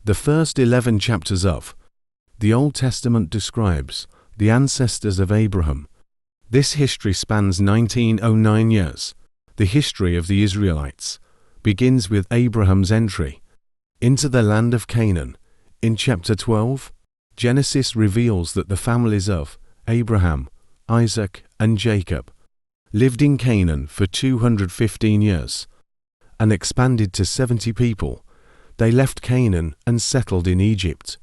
The first 11 chapters of the Old Testament describes the ancestors of Abraham. This history spans 1909 years. The history of the Israelites begins with Abraham's entry into the land of Canaan. In chapter 12, Genesis reveals that the families of Abraham, Isaac, and Jacob lived in Canaan for 215 years and expanded to 70 people. They left Canaan and settled in Egypt.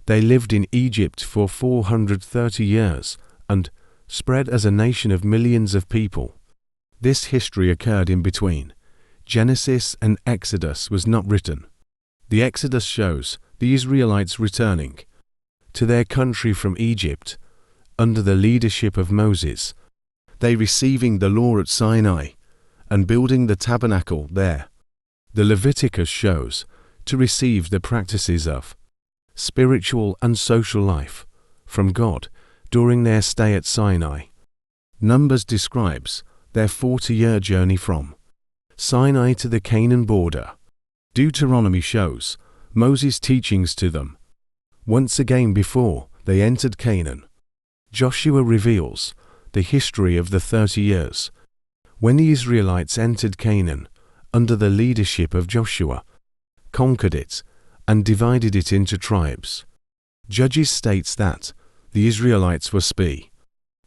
They lived in Egypt for 430 years and spread as a nation of millions of people. This history occurred in between. Genesis and Exodus was not written. The Exodus shows the Israelites returning to their country from Egypt under the leadership of Moses, they receiving the law at Sinai and building the tabernacle there. The Leviticus shows to receive the practices of spiritual and social life from God during their stay at Sinai. Numbers describes their 40-year journey from Sinai to the Canaan border. Deuteronomy shows Moses' teachings to them once again before they entered Canaan. Joshua reveals the history of the 30 years when the Israelites entered Canaan under the leadership of Joshua, conquered it, and divided it into tribes. Judges states that the Israelites were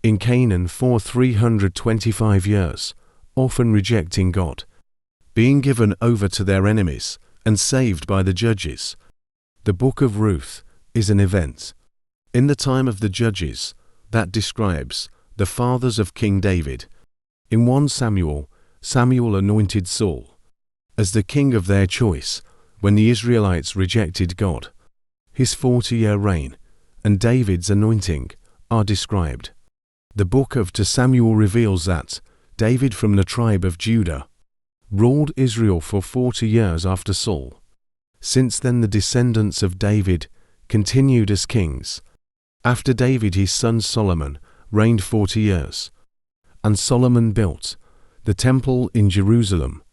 in Canaan for 325 years, often rejecting God, being given over to their enemies, and saved by the judges. The book of Ruth is an event in the time of the judges that describes the fathers of King David. In 1 Samuel, Samuel anointed Saul as the king of their choice when the Israelites rejected God. His 40-year reign and David's anointing are described. The book of 2 Samuel reveals that David from the tribe of Judah ruled Israel for 40 years after Saul. Since then the descendants of David continued as kings. After David his son Solomon reigned 40 years, and Solomon built the temple in Jerusalem.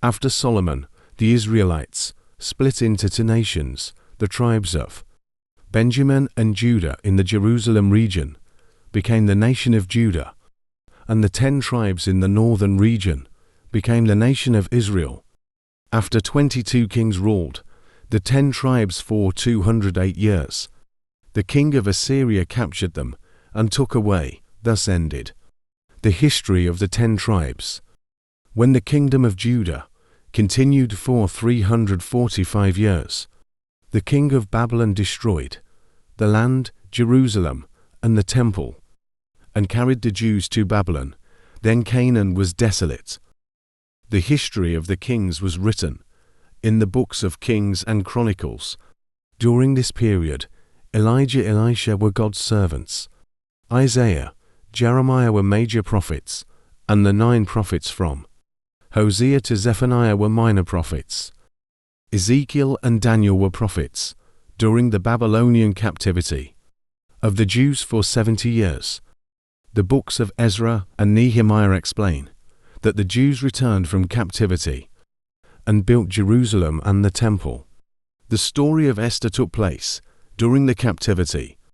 After Solomon, the Israelites split into 2 nations, the tribes of Benjamin and Judah in the Jerusalem region became the nation of Judah, and the 10 tribes in the northern region became the nation of Israel. After 22 kings ruled the 10 tribes for 208 years, the king of Assyria captured them and took away. Thus ended the history of the 10 tribes. When the kingdom of Judah continued for 345 years, the king of Babylon destroyed the land, Jerusalem, and the temple, and carried the Jews to Babylon. Then Canaan was desolate. The history of the kings was written in the books of Kings and Chronicles. During this period, Elijah, Elisha were God's servants. Isaiah, Jeremiah were major prophets, and the 9 prophets from Hosea to Zephaniah were minor prophets. Ezekiel and Daniel were prophets during the Babylonian captivity of the Jews for 70 years. The books of Ezra and Nehemiah explain that the Jews returned from captivity and built Jerusalem and the temple. The story of Esther took place during the captivity